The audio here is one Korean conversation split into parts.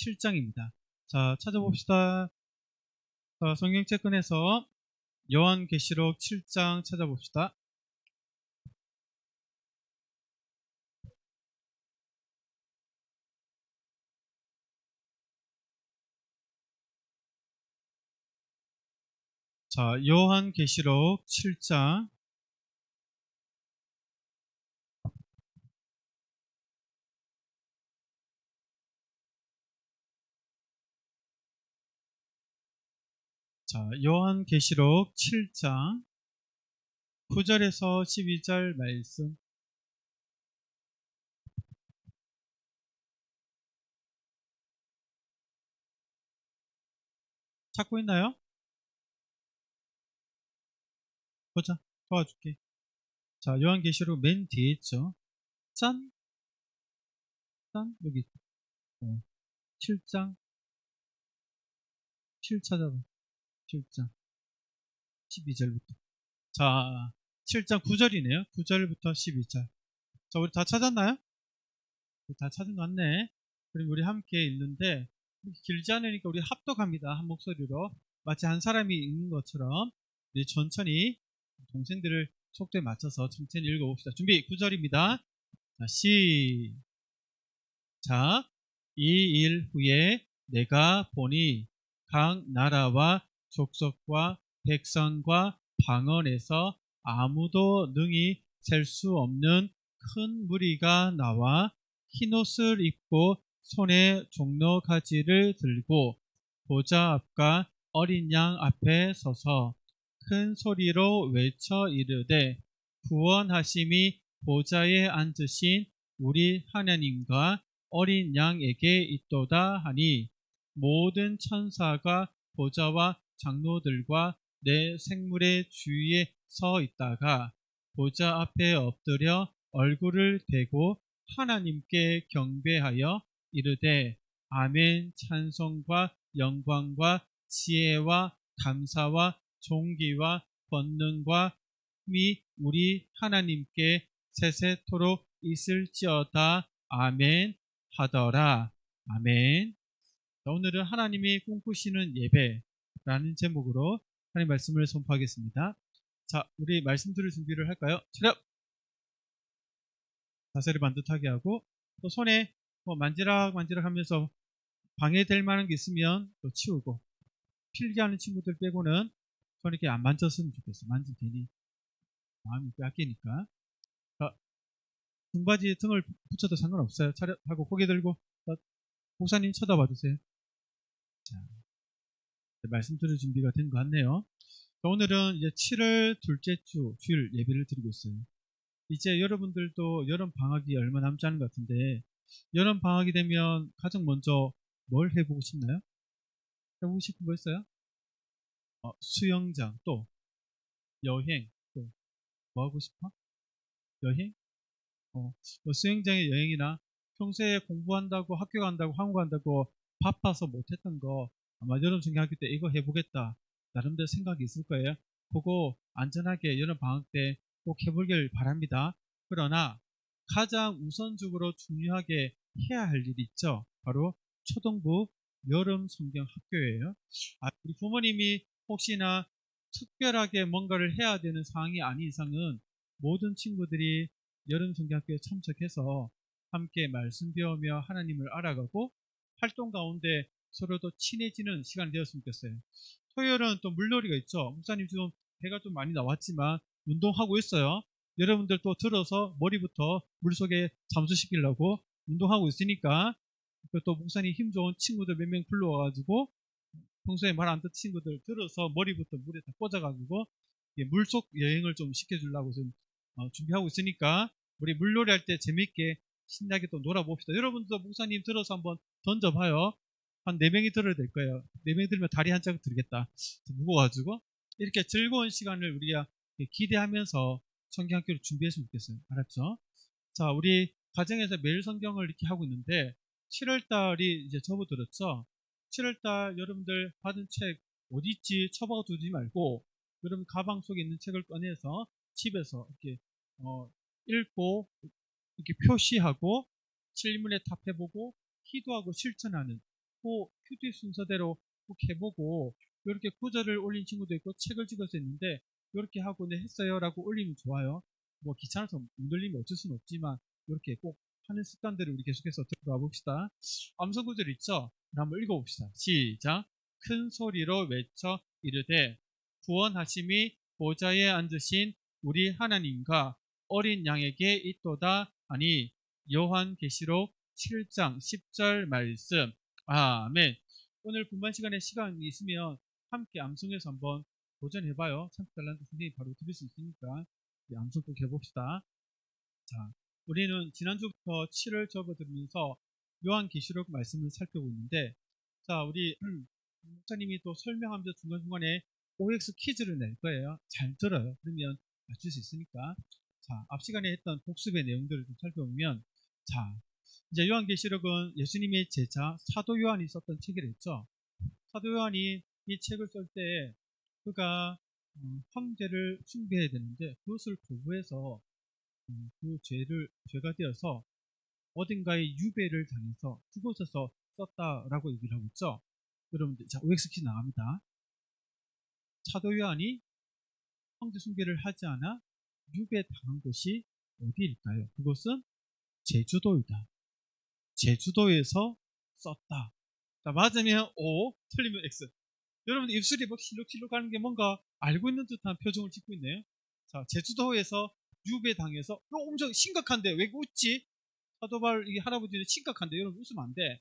7장입니다. 자, 찾아봅시다. 자, 성경책 꺼내서 요한계시록 7장 찾아봅시다. 자, 요한계시록 7장. 자, 요한계시록 7장 9절에서 12절 말씀. 찾고 있나요? 보자. 도와줄게. 자, 요한계시록 맨 뒤에 있죠. 짠! 짠! 여기. 7장. 7 찾아봐. 7장. 12절부터. 자, 7장 9절이네요. 9절부터 12절. 자, 우리 다 찾았나요? 다 찾은 거 같네. 그럼 우리 함께 읽는데, 길지 않으니까 우리 합독합니다. 한 목소리로. 마치 한 사람이 읽는 것처럼 우리 천천히 동생들을 속도에 맞춰서 천천히 읽어봅시다. 준비, 9절입니다. 자, 시작. 이 일 후에 내가 보니 각 나라와 족속과 백성과 방언에서 아무도 능히 셀 수 없는 큰 무리가 나와 흰옷을 입고 손에 종려가지를 들고 보좌 앞과 어린 양 앞에 서서 큰 소리로 외쳐 이르되 구원하심이 보좌에 앉으신 우리 하나님과 어린 양에게 있도다 하니 모든 천사가 보좌와 장로들과 내 생물의 주위에 서 있다가 보좌 앞에 엎드려 얼굴을 대고 하나님께 경배하여 이르되 아멘. 찬송과 영광과 지혜와 감사와 존귀와 권능과 힘이 우리 하나님께 세세토록 있을지어다. 아멘 하더라. 아멘. 자, 오늘은 하나님이 꿈꾸시는 예배라는 제목으로 하나님 말씀을 선포하겠습니다. 자, 우리 말씀 들을 준비를 할까요? 차렷! 자세를 반듯하게 하고 또 손에 만지락 하면서 방해될 만한 게 있으면 또 치우고, 필기하는 친구들 빼고는 손 이렇게 안 만졌으면 좋겠어. 만지면 괜히 마음이 뺏기니까. 자, 등바지에 등을 붙여도 상관없어요. 차렷하고 고개 들고. 자, 목사님 쳐다봐 주세요. 자, 말씀 들을 준비가 된 것 같네요. 자, 오늘은 이제 7월 둘째 주 주일 예배를 드리고 있어요. 이제 여러분들도 여름 방학이 얼마 남지 않은 것 같은데, 여름 방학이 되면 가장 먼저 뭘 해보고 싶나요? 해보고 싶은 거 있어요? 수영장, 또 여행, 또 뭐 하고 싶어? 여행? 뭐 수영장의 여행이나 평소에 공부한다고 학교 간다고 학원 간다고 바빠서 못했던 거 아마 여름 성경학교 때 이거 해보겠다 나름대로 생각이 있을 거예요. 그거 안전하게 여름 방학 때 꼭 해보길 바랍니다. 그러나 가장 우선적으로 중요하게 해야 할 일이 있죠. 바로 초등부 여름 성경 학교예요. 우리 부모님이 혹시나 특별하게 뭔가를 해야 되는 상황이 아닌 이상은 모든 친구들이 여름 성경학교에 참석해서 함께 말씀 배우며 하나님을 알아가고 활동 가운데 서로도 친해지는 시간이 되었으면 좋겠어요. 토요일은 또 물놀이가 있죠. 목사님 지금 배가 좀 많이 나왔지만 운동하고 있어요. 여러분들 또 들어서 머리부터 물속에 잠수시키려고 운동하고 있으니까, 또 목사님 힘 좋은 친구들 몇 명 불러와가지고 평소에 말 안 듣는 친구들 들어서 머리부터 물에 다 꽂아가지고 물속 여행을 좀 시켜주려고 지금 준비하고 있으니까 우리 물놀이 할 때 재밌게 신나게 또 놀아봅시다. 여러분도 목사님 들어서 한번 던져봐요. 한 4명이 들어야 될 거예요. 4명이 들면 다리 한 짝 들겠다. 무거워가지고. 이렇게 즐거운 시간을 우리가 기대하면서 성경학교를 준비했으면 좋겠어요. 알았죠? 자, 우리 가정에서 매일 성경을 이렇게 하고 있는데 7월달이 이제 접어들었죠. 7월달 여러분들 받은 책 어디 있지 처박아 두지 말고 여러분 가방 속에 있는 책을 꺼내서 집에서 이렇게 읽고 이렇게 표시하고 질문에 답해보고 기도하고 실천하는 그 큐티 순서대로 꼭 해보고 이렇게 구절을 올린 친구도 있고 책을 찍어서 했는데 이렇게 하고 네 했어요라고 올리면 좋아요. 뭐 귀찮아서 뭉들리면 어쩔 수는 없지만 이렇게 꼭 하는 습관들을 우리 계속해서 들어가 봅시다. 암송 구절 있죠? 한번 읽어봅시다. 시작. 큰 소리로 외쳐 이르되 구원하심이 보좌에 앉으신 우리 하나님과 어린 양에게 있도다 하니 요한계시록 7장 10절 말씀. 아멘. 오늘 분반 시간에 시간이 있으면 함께 암송해서 한번 도전해봐요. 참고 달라는 선생님이 바로 들을 수 있으니까 암송 꼭 해봅시다. 자, 우리는 지난주부터 7을 접어들면서 요한계시록 말씀을 살펴보고 있는데, 자, 우리 목사님이 또 설명하면서 중간중간에 OX 퀴즈를 낼 거예요. 잘 들어요. 그러면 맞출 수 있으니까. 자, 앞 시간에 했던 복습의 내용들을 좀 살펴보면, 자, 이제 요한계시록은 예수님의 제자 사도 요한이 썼던 책이랬죠. 사도 요한이 이 책을 쓸 때 그가 황제를 숭배해야 되는데 그것을 거부해서 그 죄가 되어서 어딘가에 유배를 당해서 그곳에서 썼다라고 얘기를 하고 있죠. 여러분들, 자, OX키 나갑니다. 사도 요한이 황제 숭배를 하지 않아 유배 당한 곳이 어디일까요? 그것은 제주도이다. 제주도에서 썼다. 자, 맞으면 O, 틀리면 X. 여러분 입술이 막 실룩실룩 하는 게 뭔가 알고 있는 듯한 표정을 짓고 있네요. 자, 제주도에서 유배당해서 엄청 심각한데 왜 웃지? 사도발 이 할아버지는 심각한데 여러분 웃으면 안 돼.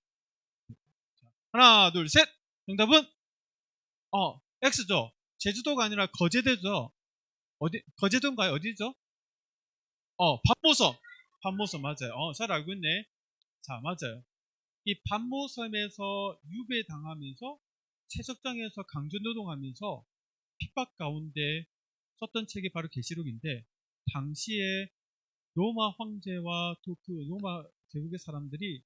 자, 하나, 둘, 셋. 정답은 X죠. 제주도가 아니라 거제도죠. 어디 거제도인가요? 어디죠? 반모섬. 반모섬 맞아요. 잘 알고 있네. 자, 맞아요. 이 반모섬에서 유배당하면서 채석장에서 강제노동하면서 핍박 가운데 썼던 책이 바로 계시록인데 당시에 로마 황제와 또 그 로마 제국의 사람들이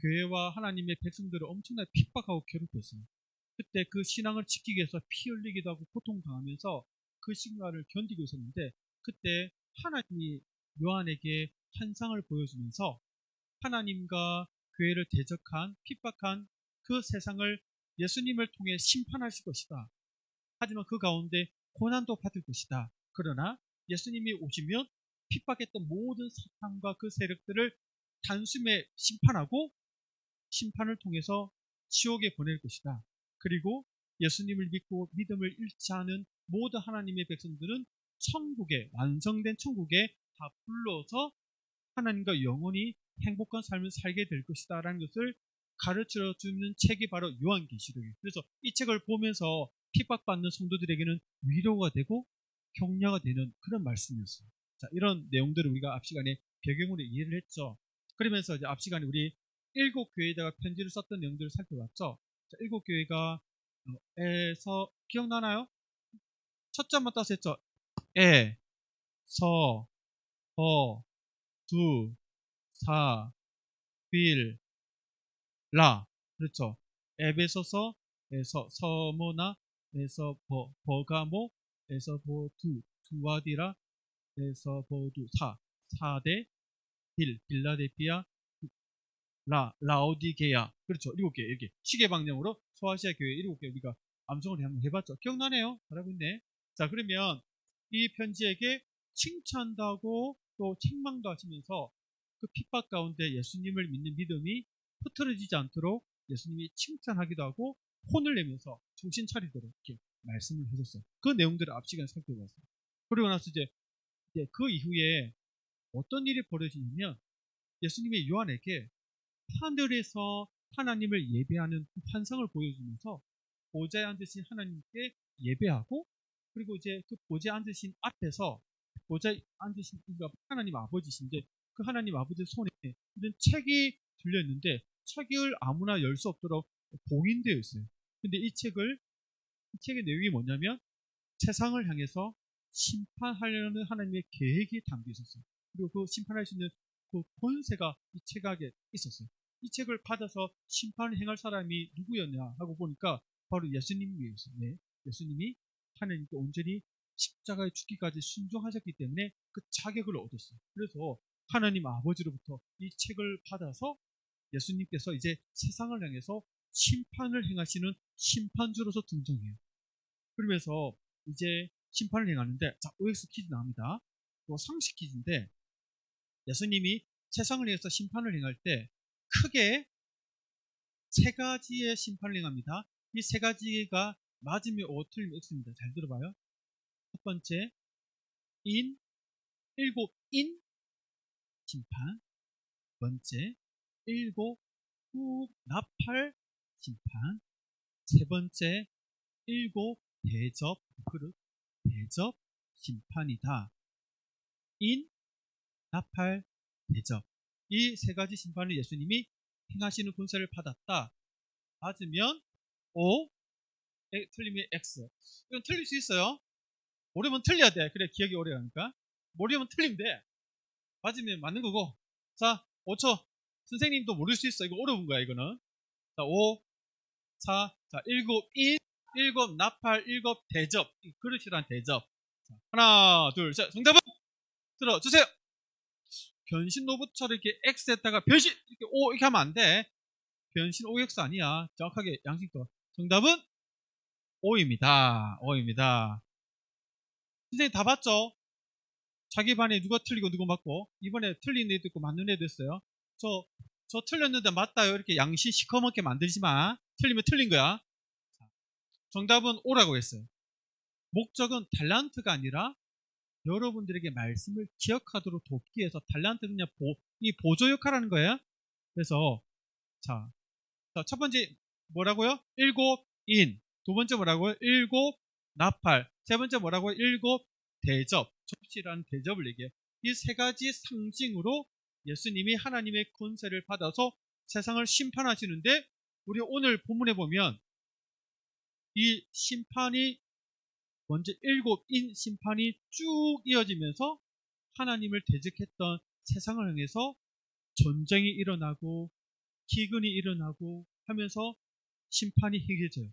교회와 하나님의 백성들을 엄청나게 핍박하고 괴롭혔어요. 그때 그 신앙을 지키기 위해서 피 흘리기도 하고 고통당하면서 그 시간을 견디고 있었는데 그때 하나님이 요한에게 환상을 보여주면서 하나님과 교회를 대적한 핍박한 그 세상을 예수님을 통해 심판하실 것이다. 하지만 그 가운데 고난도 받을 것이다. 그러나 예수님이 오시면 핍박했던 모든 사탄과 그 세력들을 단숨에 심판하고 심판을 통해서 지옥에 보낼 것이다. 그리고 예수님을 믿고 믿음을 잃지 않은 모든 하나님의 백성들은 천국에 완성된 천국에 다 불러서 하나님과 영원히 행복한 삶을 살게 될 것이다 라는 것을 가르쳐 주는 책이 바로 요한계시록이에요. 그래서 이 책을 보면서 핍박받는 성도들에게는 위로가 되고 격려가 되는 그런 말씀이었어요. 자, 이런 내용들을 우리가 앞 시간에 배경으로 이해를 했죠. 그러면서 이제 앞 시간에 우리 일곱 교회에다가 편지를 썼던 내용들을 살펴봤죠. 자, 일곱 교회가 에서 기억나나요? 첫 점만 따서 했죠. 에, 서, 버, 두, 사, 빌, 라. 그렇죠. 에베소서에서 서모나, 에서 버가모, 에서 보두, 두와디라, 에서 보두, 사대, 빌라델피아, 라오디게아. 그렇죠. 7개, 이렇게 시계 방향으로 소아시아 교회 7개 우리가 암송을 한번 해봤죠. 기억나네요. 잘하고 있네. 자, 그러면 이 편지에게 칭찬도 또 책망도 하시면서 그 핍박 가운데 예수님을 믿는 믿음이 흐트러지지 않도록 예수님이 칭찬하기도 하고 혼을 내면서 정신 차리도록 이렇게 말씀을 하셨어요. 그 내용들을 앞 시간에 살펴봤어요. 그리고 나서 이제 그 이후에 어떤 일이 벌어지냐면 예수님이 요한에게 하늘에서 하나님을 예배하는 그 환상을 보여주면서 보좌에 앉으신 하나님께 예배하고 그리고 이제 그 보좌에 앉으신 앞에서 보좌에 앉으신 하나님 아버지신데 그 하나님 아버지 손에 이런 책이 들려 있는데 책을 아무나 열 수 없도록 봉인되어 있어요. 근데 이 책의 내용이 뭐냐면 세상을 향해서 심판하려는 하나님의 계획이 담겨 있었어요. 그리고 그 심판할 수 있는 그 권세가 이 책에 있었어요. 이 책을 받아서 심판을 행할 사람이 누구였냐 하고 보니까 바로 예수님이었어요. 네. 예수님이 하나님께 온전히 십자가의 죽기까지 순종하셨기 때문에 그 자격을 얻었어요. 그래서 하나님 아버지로부터 이 책을 받아서 예수님께서 이제 세상을 향해서 심판을 행하시는 심판주로서 등장해요. 그러면서 이제 심판을 행하는데, 자, OX 퀴즈 나옵니다. 또 상식 퀴즈인데, 예수님이 세상을 향해서 심판을 행할 때 크게 세 가지의 심판을 행합니다. 이 세 가지가 맞으면 O, 틀리면 X입니다. 잘 들어봐요. 첫 번째, 일곱 인 심판. 두 번째, 후 나팔 심판. 세 번째, 대접, 그릇, 대접 심판이다. 나팔, 대접. 이 세 가지 심판을 예수님이 행하시는 권세를 받았다. 맞으면 O, 틀리면 X. 이건 틀릴 수 있어요. 모르면 틀려야 돼. 그래 기억이 오래 가니까. 모르면 틀리면 돼. 맞으면 맞는 거고. 자, 5초. 선생님도 모를 수 있어. 이거 어려운 거야, 이거는. 자, 5, 4, 자, 7 나팔, 대접. 그릇이란 대접. 자, 하나, 둘, 셋. 정답은 들어주세요. 변신 로봇처럼 이렇게 X에다가 변신, 이렇게 O, 이렇게 하면 안 돼. 변신 OX 아니야. 정확하게 양식도. 정답은 O입니다. O입니다. 선생님 다 봤죠? 자기 반에 누가 틀리고 누가 맞고, 이번에 틀린 애도 있고 맞는 애도 있어요. 저 틀렸는데 맞다요. 이렇게 양심 시커멓게 만들지 마. 틀리면 틀린 거야. 정답은 O라고 했어요. 목적은 달란트가 아니라 여러분들에게 말씀을 기억하도록 돕기 위해서, 달란트는 그냥 이 보조 역할을 하는 거예요. 그래서 자, 첫 번째 뭐라고요? 두 번째 뭐라고요? 나팔. 세 번째 뭐라고요? 대접. 접시라는 대접을 얘기해요. 이 세 가지 상징으로 예수님이 하나님의 권세를 받아서 세상을 심판하시는데, 우리 오늘 본문에 보면 이 심판이 먼저 심판이 쭉 이어지면서 하나님을 대적했던 세상을 향해서 전쟁이 일어나고 기근이 일어나고 하면서 심판이 행해져요.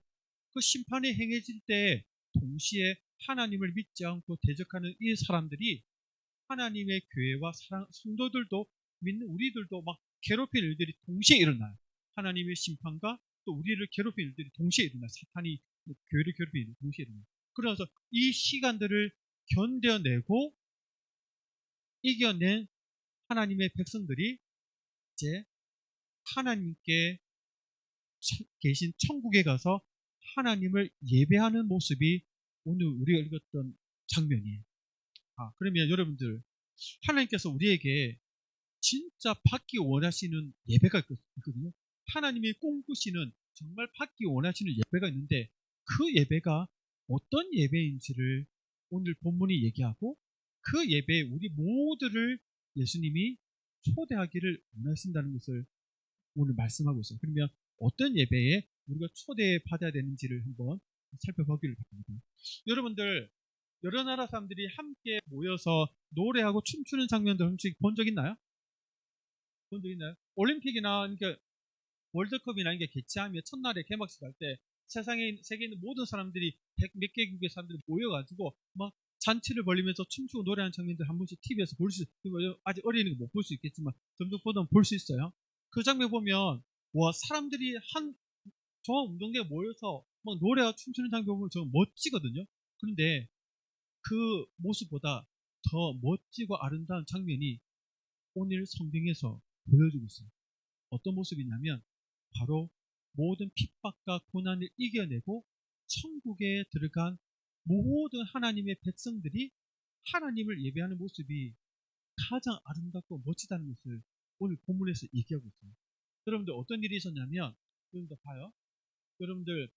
그 심판이 행해질 때 동시에 하나님을 믿지 않고 대적하는 이 사람들이 하나님의 교회와 성도들도 믿는 우리들도 막 괴롭히는 일들이 동시에 일어나요. 하나님의 심판과 또 우리를 괴롭히는 일들이 동시에 일어나요. 사탄이 교회를 괴롭히는 일들이 동시에 일어나요. 그래서 이 시간들을 견뎌내고 이겨낸 하나님의 백성들이 이제 하나님께 계신 천국에 가서 하나님을 예배하는 모습이 오늘 우리가 읽었던 장면이에요. 그러면 여러분들, 하나님께서 우리에게 진짜 받기 원하시는 예배가 있거든요. 하나님이 꿈꾸시는 정말 받기 원하시는 예배가 있는데, 그 예배가 어떤 예배인지를 오늘 본문이 얘기하고, 그 예배에 우리 모두를 예수님이 초대하기를 원하신다는 것을 오늘 말씀하고 있어요. 그러면 어떤 예배에 우리가 초대받아야 되는지를 한번 살펴보기를 바랍니다. 여러분들, 여러 나라 사람들이 함께 모여서 노래하고 춤추는 장면들 혹시 본 적 있나요? 본 적 있나요? 올림픽이나 그러니까 월드컵이나 이게 개최하면 첫날에 개막식 할 때 세계에 있는 모든 사람들이 몇 개국의 사람들이 모여가지고 막 잔치를 벌리면서 춤추고 노래하는 장면들 한 번씩 TV에서 볼 수 있어요. 아직 어린이는 못 볼 수 있겠지만 점점 보다 볼 수 있어요. 그 장면 보면 와, 사람들이 한 종합운동대에 모여서 막 노래와 춤추는 장면 보면 정말 멋지거든요. 그런데 그 모습보다 더 멋지고 아름다운 장면이 오늘 성경에서 보여주고 있어요. 어떤 모습이냐면 바로 모든 핍박과 고난을 이겨내고 천국에 들어간 모든 하나님의 백성들이 하나님을 예배하는 모습이 가장 아름답고 멋지다는 것을 오늘 본문에서 얘기하고 있어요. 여러분들 어떤 일이 있었냐면, 여러분들 봐요. 여러분들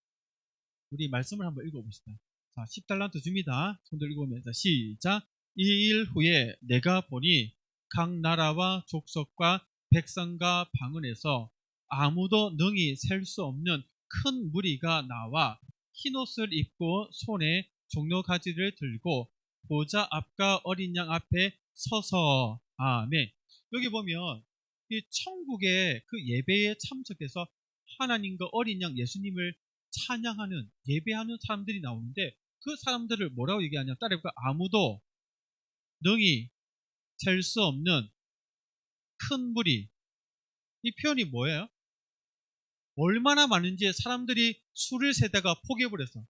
우리 말씀을 한번 읽어봅시다. 자, 10달란트 줍니다. 손들 읽으면 시작. 이 일 후에 내가 보니 각 나라와 족속과 백성과 방언에서 아무도 능히 셀 수 없는 큰 무리가 나와 흰옷을 입고 손에 종려가지를 들고 보좌 앞과 어린 양 앞에 서서, 아멘. 여기 보면 이 천국의 그 예배에 참석해서 하나님과 어린 양 예수님을 찬양하는, 예배하는 사람들이 나오는데, 그 사람들을 뭐라고 얘기하냐? 따라해볼까? 아무도 능히 셀 수 없는 큰 무리. 이 표현이 뭐예요? 얼마나 많은지 사람들이 술을 세다가 포기해버렸어.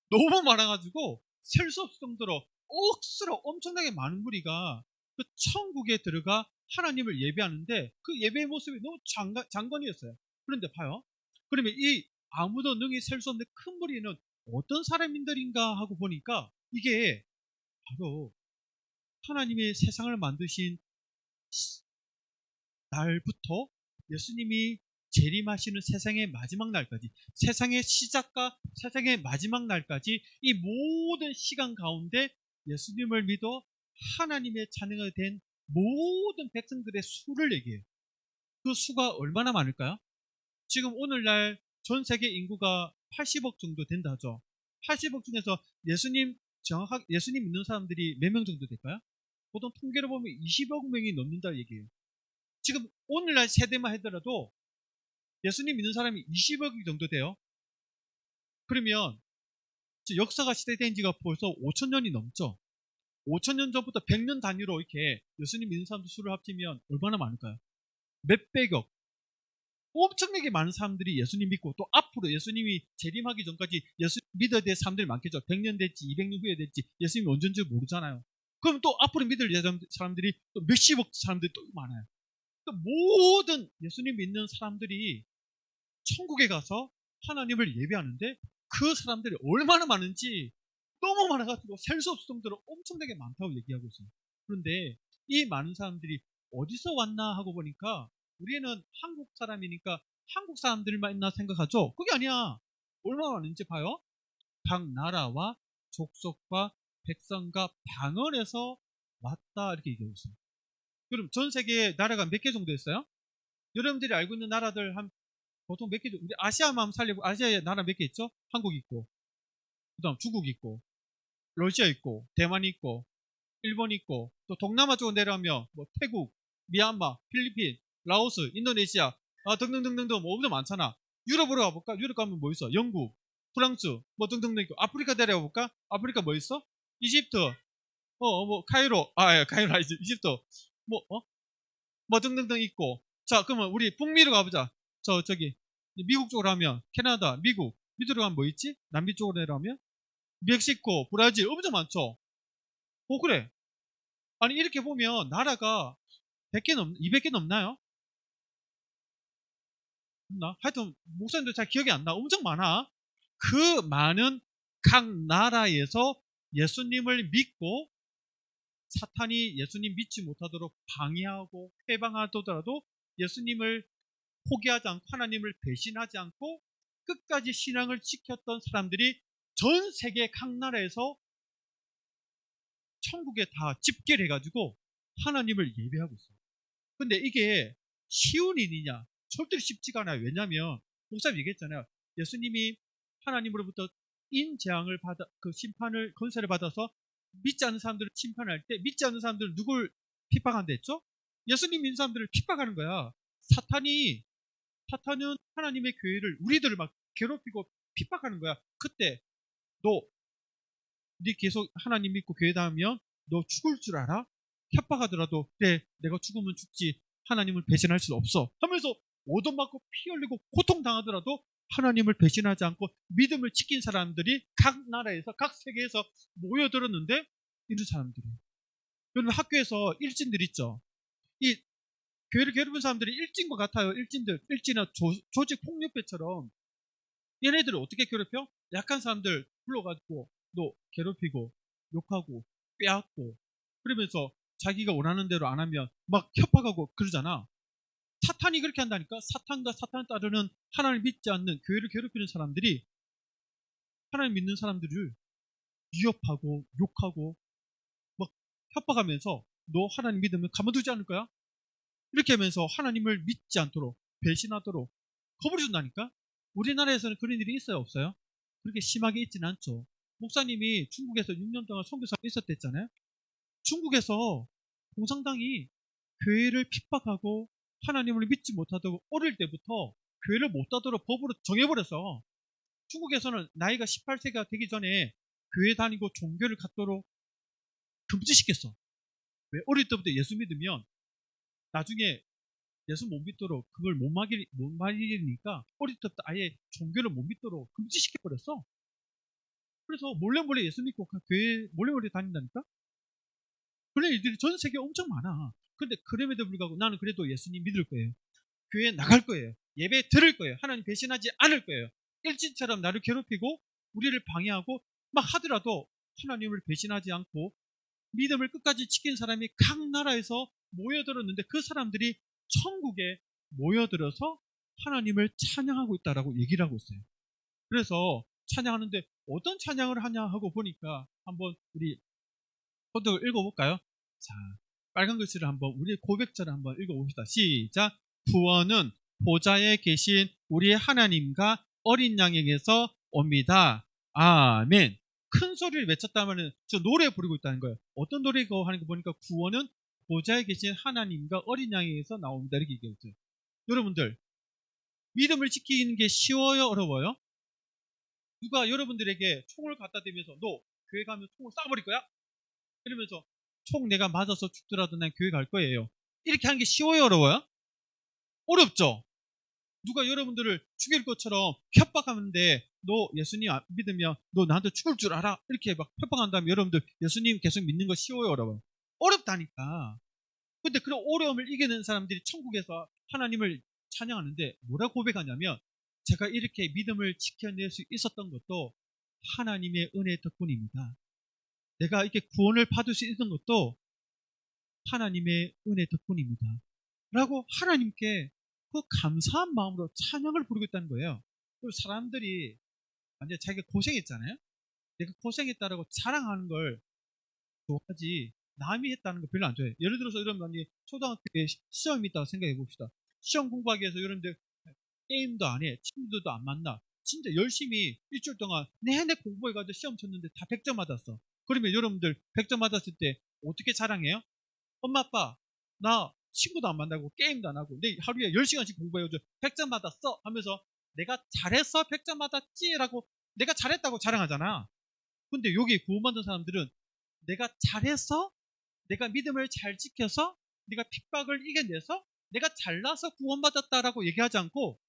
너무 많아가지고 셀 수 없을 정도로 억수로 엄청나게 많은 무리가 그 천국에 들어가 하나님을 예배하는데 그 예배의 모습이 너무 장관이었어요. 그런데 봐요. 그러면 이 아무도 능히 셀 수 없는 큰 무리는 어떤 사람들인가 하고 보니까 이게 바로 하나님이 세상을 만드신 날부터 예수님이 재림하시는 세상의 마지막 날까지, 세상의 시작과 세상의 마지막 날까지 이 모든 시간 가운데 예수님을 믿어 하나님의 자녀가 된 모든 백성들의 수를 얘기해요. 그 수가 얼마나 많을까요? 지금 오늘날 전 세계 인구가 80억 정도 된다 하죠. 80억 중에서 예수님 믿는 사람들이 몇 명 정도 될까요? 보통 통계를 보면 20억 명이 넘는다 얘기해요. 지금 오늘날 세대만 하더라도 예수님 믿는 사람이 20억 정도 돼요. 그러면 역사가 시대된 지가 벌써 5천 년이 넘죠. 5천 년 전부터 100년 단위로 이렇게 예수님 믿는 사람들 수를 합치면 얼마나 많을까요? 몇백억. 엄청나게 많은 사람들이 예수님 믿고 또 앞으로 예수님이 재림하기 전까지 예수님 믿어야 될 사람들이 많겠죠. 100년 될지 200년 후에 될지 예수님이 언제인지 모르잖아요. 그럼 또 앞으로 믿을 사람들이 또 몇십억 사람들이 또 많아요. 모든 예수님 믿는 사람들이 천국에 가서 하나님을 예배하는데 그 사람들이 얼마나 많은지 너무 많아가지고 셀 수 없을 정도로 엄청나게 많다고 얘기하고 있어요. 그런데 이 많은 사람들이 어디서 왔나 하고 보니까 우리는 한국 사람이니까 한국 사람들만 있나 생각하죠. 그게 아니야. 얼마나 많은지 봐요. 각 나라와 족속과 백성과 방언에서 왔다 이렇게 얘기하고 있어요. 그럼 전 세계에 나라가 몇 개 정도 있어요? 여러분들이 알고 있는 나라들 한 보통 몇 개, 우리 아시아만 한번 살리고, 아시아에 나라 몇 개 있죠? 한국 있고, 그 다음 중국 있고, 러시아 있고, 대만 있고, 일본 있고, 또 동남아 쪽으로 내려가면, 뭐, 태국, 미얀마, 필리핀, 라오스, 인도네시아, 등등등등등, 뭐, 엄청 많잖아. 유럽으로 가볼까? 유럽 가면 뭐 있어? 영국, 프랑스, 뭐, 등등등 있고, 아프리카 내려가 볼까? 아프리카 뭐 있어? 이집트, 뭐, 카이로, 카이로 아니지, 이집트, 뭐, 뭐 등등등 있고. 자, 그러면 우리 북미로 가보자. 저기 미국 쪽으로 하면 캐나다, 미국. 밑으로 가면 뭐 있지? 남미 쪽으로 내려가면 멕시코, 브라질 엄청 많죠. 그래. 아니 이렇게 보면 나라가 100개 200개 넘나요? 없나? 하여튼 목사님들 잘 기억이 안 나. 엄청 많아. 그 많은 각 나라에서 예수님을 믿고 사탄이 예수님 믿지 못하도록 방해하고 해방하더라도 예수님을 포기하지 않고 하나님을 배신하지 않고 끝까지 신앙을 지켰던 사람들이 전 세계 각 나라에서 천국에 다 집결해 가지고 하나님을 예배하고 있어요. 근데 이게 쉬운 일이냐? 절대로 쉽지가 않아요. 왜냐하면 목사님 얘기했잖아요. 예수님이 하나님으로부터 인재앙을 받아 그 심판을 건세를 받아서 믿지 않는 사람들을 심판할 때 믿지 않는 사람들은 누굴 핍박한다 했죠? 예수님 믿는 사람들을 핍박하는 거야. 사탄은 하나님의 교회를 우리들을 막 괴롭히고 핍박하는 거야. 그때 네 계속 하나님 믿고 교회 다니면 너 죽을 줄 알아? 협박하더라도 그래 내가 죽으면 죽지 하나님을 배신할 수 없어 하면서 오도맞고 피 흘리고 고통당하더라도 하나님을 배신하지 않고 믿음을 지킨 사람들이 각 나라에서 각 세계에서 모여들었는데 이런 사람들이 여러분 학교에서 일진들 있죠. 이 교회를 괴롭힌 사람들이 일진과 같아요. 일진이나 조직 폭력배처럼 얘네들을 어떻게 괴롭혀? 약한 사람들 불러가지고 너 괴롭히고 욕하고 빼앗고 그러면서 자기가 원하는 대로 안 하면 막 협박하고 그러잖아. 사탄이 그렇게 한다니까. 사탄과 사탄을 따르는 하나님을 믿지 않는 교회를 괴롭히는 사람들이 하나님 믿는 사람들을 위협하고 욕하고 막 협박하면서 너 하나님 믿으면 가만두지 않을 거야? 이렇게 하면서 하나님을 믿지 않도록 배신하도록 거부해 준다니까. 우리나라에서는 그런 일이 있어요 없어요? 그렇게 심하게 있지는 않죠. 목사님이 중국에서 6년 동안 선교사 있었댔잖아요. 중국에서 공산당이 교회를 핍박하고 하나님을 믿지 못하도록 어릴 때부터 교회를 못 닫도록 법으로 정해버려서 중국에서는 나이가 18세가 되기 전에 교회 다니고 종교를 갖도록 금지시켰어. 왜? 어릴 때부터 예수 믿으면 나중에 예수 못 믿도록 그걸 못 말리니까 어릴 때부터 아예 종교를 못 믿도록 금지시켜버렸어. 그래서 몰래 예수 믿고 교회 몰래 다닌다니까? 그런 일들이 전 세계에 엄청 많아. 근데 그럼에도 불구하고 나는 그래도 예수님 믿을 거예요. 교회에 나갈 거예요. 예배 들을 거예요. 하나님 배신하지 않을 거예요. 일진처럼 나를 괴롭히고 우리를 방해하고 막 하더라도 하나님을 배신하지 않고 믿음을 끝까지 지킨 사람이 각 나라에서 모여들었는데 그 사람들이 천국에 모여들어서 하나님을 찬양하고 있다라고 얘기를 하고 있어요. 그래서 찬양하는데 어떤 찬양을 하냐 하고 보니까 한번 우리 포도 읽어볼까요? 자, 빨간 글씨를 한번 우리의 고백자를 한번 읽어봅시다. 시작. 구원은 보좌에 계신 우리의 하나님과 어린 양에게서 옵니다. 아멘. 큰 소리를 외쳤다면 저 노래 부르고 있다는 거예요. 어떤 노래가 하는 거 보니까 구원은 보좌에 계신 하나님과 어린 양에게서 나옵니다. 이렇게 얘기했어요. 여러분들 믿음을 지키는 게 쉬워요? 어려워요? 누가 여러분들에게 총을 갖다 대면서 너 교회 가면 총을 쏴버릴 거야? 이러면서 총 내가 맞아서 죽더라도 난 교회 갈 거예요. 이렇게 하는 게 쉬워요? 어려워요? 어렵죠? 누가 여러분들을 죽일 것처럼 협박하는데 너 예수님 안 믿으면 너 나한테 죽을 줄 알아? 이렇게 막 협박한다면 여러분들 예수님 계속 믿는 거 쉬워요? 어려워요? 어렵다니까. 근데 그런 어려움을 이겨낸 사람들이 천국에서 하나님을 찬양하는데 뭐라 고백하냐면 제가 이렇게 믿음을 지켜낼 수 있었던 것도 하나님의 은혜 덕분입니다. 내가 이렇게 구원을 받을 수 있는 것도 하나님의 은혜 덕분입니다. 라고 하나님께 그 감사한 마음으로 찬양을 부르고 있다는 거예요. 그리고 사람들이 완전 자기가 고생했잖아요. 내가 고생했다라고 자랑하는 걸 좋아하지 남이 했다는 거 별로 안 좋아해요. 예를 들어서 여러분 초등학교에 시험이 있다고 생각해 봅시다. 시험 공부하기 위해서 여러분들 게임도 안 해. 친구들도 안 만나. 진짜 열심히 일주일 동안 내내 공부해가지고 시험 쳤는데 다 100점 받았어. 그러면 여러분들 100점 받았을 때 어떻게 자랑해요? 엄마 아빠 나 친구도 안 만나고 게임도 안 하고 내 하루에 10시간씩 공부해가지고 100점 받았어 하면서 내가 잘했어 100점 받았지 라고 내가 잘했다고 자랑하잖아. 근데 여기 구원받은 사람들은 내가 잘해서 내가 믿음을 잘 지켜서 내가 핍박을 이겨내서 내가 잘나서 구원받았다라고 얘기하지 않고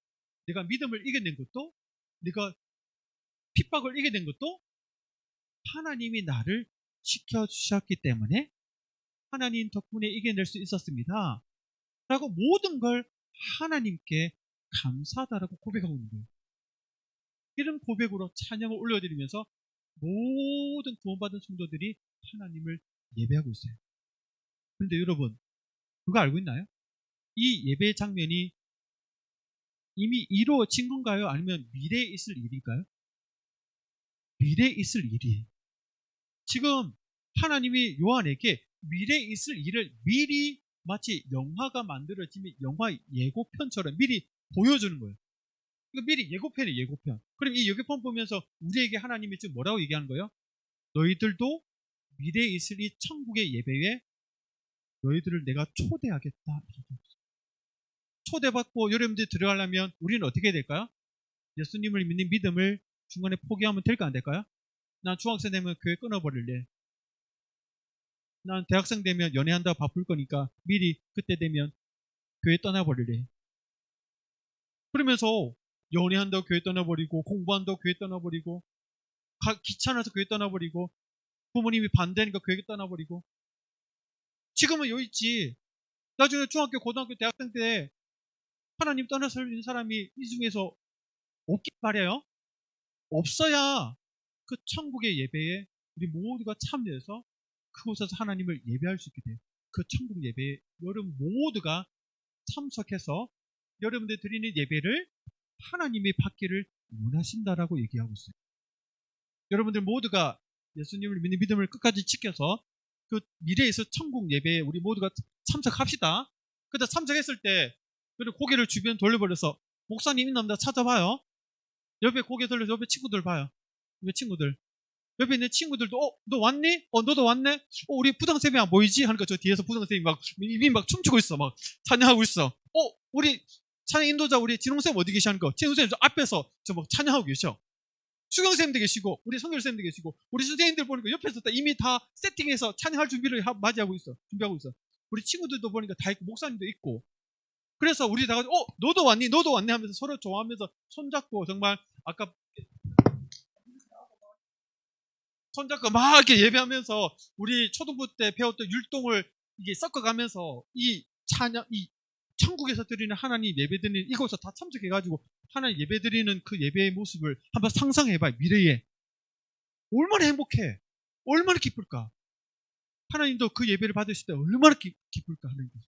내가 믿음을 이겨낸 것도 내가 핍박을 이겨낸 것도 하나님이 나를 지켜주셨기 때문에 하나님 덕분에 이겨낼 수 있었습니다. 라고 모든 걸 하나님께 감사하다라고 고백하고 있는 거예요. 이런 고백으로 찬양을 올려드리면서 모든 구원받은 성도들이 하나님을 예배하고 있어요. 그런데 여러분 그거 알고 있나요? 이 예배 장면이 이미 이루어진 건가요? 아니면 미래에 있을 일일까요? 미래에 있을 일이에요. 지금 하나님이 요한에게 미래에 있을 일을 미리 마치 영화가 만들어지면 영화 예고편처럼 미리 보여주는 거예요. 이거 미리 예고편이에요, 예고편. 그럼 이 예고편 보면서 우리에게 하나님이 지금 뭐라고 얘기하는 거예요? 너희들도 미래에 있을 이 천국의 예배에 너희들을 내가 초대하겠다. 초대받고 여러분들이 들어가려면 우리는 어떻게 해야 될까요? 예수님을 믿는 믿음을 중간에 포기하면 될까 안 될까요? 난 중학생 되면 교회 끊어버릴래. 난 대학생 되면 연애한다고 바쁠 거니까 미리 그때 되면 교회 떠나버릴래. 그러면서 연애한다고 교회 떠나버리고 공부한다고 교회 떠나버리고 귀찮아서 교회 떠나버리고 부모님이 반대하니까 교회 떠나버리고 지금은 여기 있지. 나중에 중학교, 고등학교, 대학생 때 하나님 떠나서 있는 사람이 이 중에서 없길 바래요. 없어야 그 천국의 예배에 우리 모두가 참여해서 그곳에서 하나님을 예배할 수 있게 돼요. 그 천국 예배에 여러분 모두가 참석해서 여러분들 드리는 예배를 하나님이 받기를 원하신다라고 얘기하고 있어요. 여러분들 모두가 예수님을 믿는 믿음을 끝까지 지켜서 그 미래에서 천국 예배에 우리 모두가 참석합시다. 그때 참석했을 때 고개를 주변 돌려버려서 목사님 있나보다 찾아봐요. 옆에 고개 돌려서 옆에 친구들 봐요. 옆에 친구들. 옆에 있는 친구들도 너 왔니? 너도 왔네? 우리 부장쌤이 안 보이지? 하니까 저 뒤에서 부장쌤이 이미 막 춤추고 있어. 막 찬양하고 있어. 우리 찬양 인도자 우리 진홍쌤 어디 계시는거? 진홍쌤 저 앞에서 저 막 찬양하고 계셔. 수경쌤도 계시고 우리 성결쌤도 계시고 우리 선생님들 보니까 옆에서 이미 다 세팅해서 찬양할 준비를 맞이하고 있어. 준비하고 있어. 우리 친구들도 보니까 다 있고 목사님도 있고 그래서 우리 다 같이 너도 왔니? 너도 왔니? 하면서 서로 좋아하면서 손잡고 정말 아까 손잡고 막 이렇게 예배하면서 우리 초등부 때 배웠던 율동을 이게 섞어가면서 이 찬양, 이 천국에서 드리는 하나님 예배드리는 이곳에서 다 참석해가지고 하나님 예배드리는 그 예배의 모습을 한번 상상해봐요. 미래에 얼마나 행복해, 얼마나 기쁠까. 하나님도 그 예배를 받으실 때 얼마나 기쁠까 하나님께서.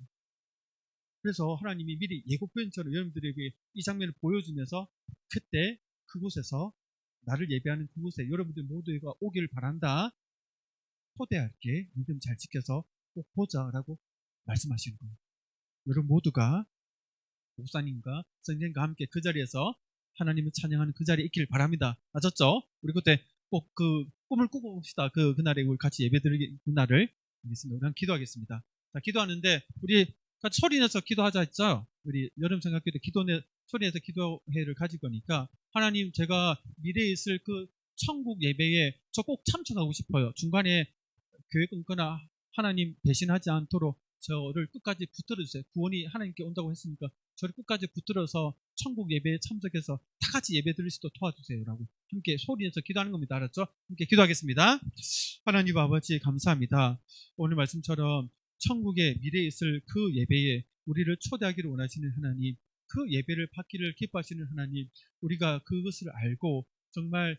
그래서 하나님이 미리 예고편처럼 여러분들에게 이 장면을 보여주면서 그때 그곳에서 나를 예배하는 그곳에 여러분들 모두가 오기를 바란다. 초대할게. 믿음 잘 지켜서 꼭 보자라고 말씀하신 거예요. 여러분 모두가 목사님과 선생님과 함께 그 자리에서 하나님을 찬양하는 그 자리에 있기를 바랍니다. 맞았죠? 우리 그때 꼭 그 꿈을 꾸고 봅시다. 그날에 우리 같이 예배드리는 그날을. 알겠습니다. 우리 기도하겠습니다. 자, 기도하는데 우리 같이 소리내서 기도하자 했죠? 우리 여름 생각기도 소리내서 기도회를 가질 거니까 하나님 제가 미래에 있을 그 천국 예배에 저 꼭 참석하고 싶어요. 중간에 교회 끊거나 하나님 대신하지 않도록 저를 끝까지 붙들어 주세요. 구원이 하나님께 온다고 했으니까 저를 끝까지 붙들어서 천국 예배에 참석해서 다 같이 예배 드릴 수 있도록 도와주세요라고 함께 소리내서 기도하는 겁니다. 알았죠? 함께 기도하겠습니다. 하나님 아버지 감사합니다. 오늘 말씀처럼 천국의 미래에 있을 그 예배에 우리를 초대하기를 원하시는 하나님, 그 예배를 받기를 기뻐하시는 하나님, 우리가 그것을 알고 정말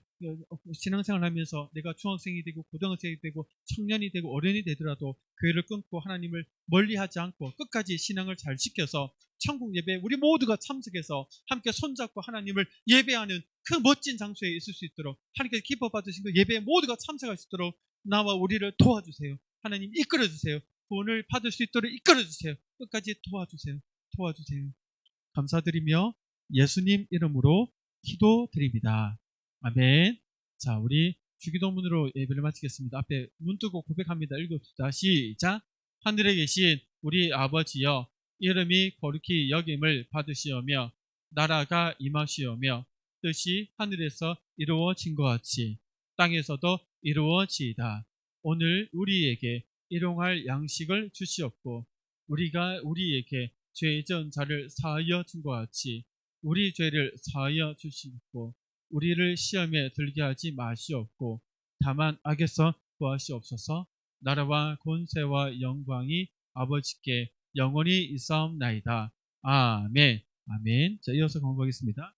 신앙생활을 하면서 내가 중학생이 되고 고등학생이 되고 청년이 되고 어른이 되더라도 교회를 끊고 하나님을 멀리하지 않고 끝까지 신앙을 잘 지켜서 천국 예배에 우리 모두가 참석해서 함께 손잡고 하나님을 예배하는 그 멋진 장소에 있을 수 있도록 하나님께서 기뻐 받으신 그 예배에 모두가 참석할 수 있도록 나와 우리를 도와주세요. 하나님 이끌어주세요. 구원을 받을 수 있도록 이끌어주세요. 끝까지 도와주세요. 감사드리며 예수님 이름으로 기도드립니다. 아멘. 자, 우리 주기도문으로 예배를 마치겠습니다. 앞에 눈 뜨고 고백합니다. 읽읍시다. 시작. 하늘에 계신 우리 아버지여, 이름이 거룩히 여김을 받으시오며 나라가 임하시오며 뜻이 하늘에서 이루어진 것 같이 땅에서도 이루어지이다. 오늘 우리에게 일용할 양식을 주시옵고 우리가 우리에게 죄 지은 자를 사하여 준 것 같이 우리 죄를 사하여 주시고 우리를 시험에 들게 하지 마시옵고 다만 악에서 구하시옵소서. 나라와 권세와 영광이 아버지께 영원히 있사옵나이다. 아멘. 아멘. 자, 이어서 공부하겠습니다.